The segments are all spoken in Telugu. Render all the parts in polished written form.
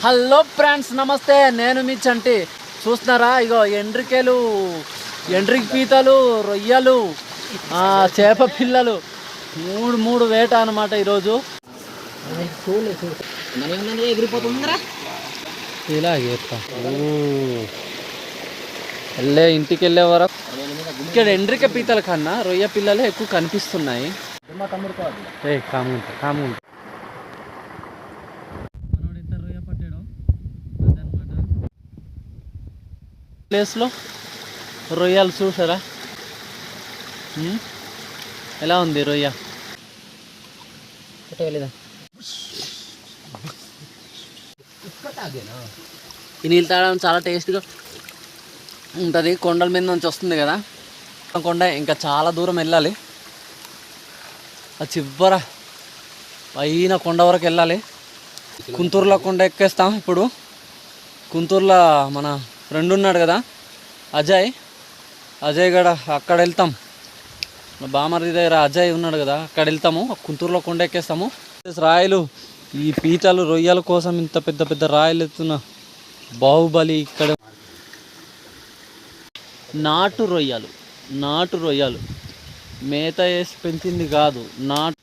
హలో ఫ్రెండ్స్, నమస్తే. నేను మీ చంటి. చూస్తున్నారా, ఇగో ఎండ్రికేలు, ఎండ్రికి పీతలు, రొయ్యలు, చేప పిల్లలు మూడు వేట అనమాట ఈరోజు. ఇలా వెళ్ళే ఇంటికి వెళ్ళే వరకు ఇక్కడ ఎండ్రిక పీతల కన్నా రొయ్య పిల్లలే ఎక్కువ కనిపిస్తున్నాయి. కాము ప్లేస్లో రొయ్యలు చూసారా, ఎలా ఉంది రొయ్య? ఈ నీళ్ళు తాగడం చాలా టేస్ట్గా ఉంటుంది. కొండల మీద నుంచి వస్తుంది కదా కొండ, ఇంకా చాలా దూరం వెళ్ళాలి. ఆ చివర పైన కొండ వరకు వెళ్ళాలి. కుంతూరులో కొండ ఎక్కేస్తాం ఇప్పుడు. కుంతూరులో మన ఫ్రెండ్ ఉన్నాడు కదా అజయ్ గడ, అక్కడ వెళ్తాం. బామర్ది దగ్గర అజయ్ ఉన్నాడు కదా, అక్కడ వెళ్తాము. కుంతూరులో కొండ ఎక్కేస్తాము. రాయలు, ఈ పీతలు రొయ్యల కోసం ఇంత పెద్ద పెద్ద రాయలు ఎత్తున్న బాహుబలి. ఇక్కడ నాటు రొయ్యలు మేత వేసి పెంచింది కాదు, నాటు.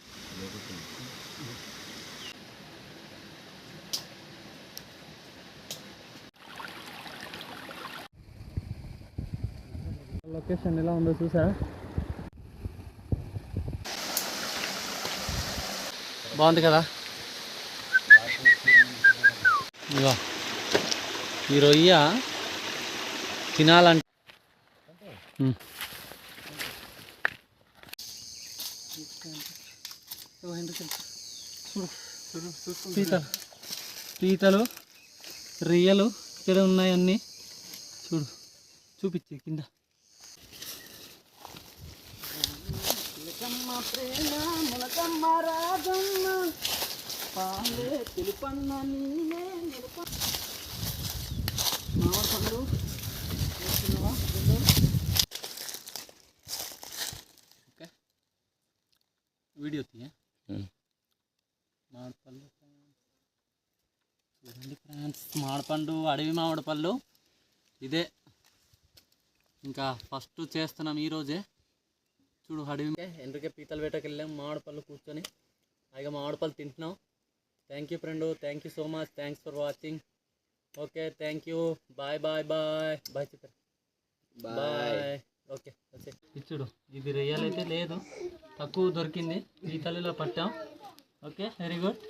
లొకేషన్ ఎలా ఉందో చూసారా? బాగుంది కదా. ఇగో ఈ రొయ్య తినాలంటే పీతలు రొయ్యలు ఇక్కడ ఉన్నాయన్నీ చూపించి కింద. వీడియో తీయ మామిడిపళ్ళు చూడండి ఫ్రెండ్స్, మామిడిపండు, అడవి మామిడి పళ్ళు ఇదే. ఇంకా ఫస్ట్ చేస్తున్నాం ఈరోజే. చూడు, అడవి ఎండ్రికే పీతల వేటకి వెళ్ళాం. మామిడిపళ్ళు కూర్చొని అయిగా మామిడిపళ్ళు తింటున్నాం. Thank you friend, thank you so much, thanks for watching. Okay, thank you, bye bye bye bye చెప్పారు, బాయ్. ఓకే, చూడు, ఇది రొయ్యలు అయితే లేదు, తక్కువ దొరికింది, పీతలలో పట్టాం. ఓకే, వెరీ గుడ్.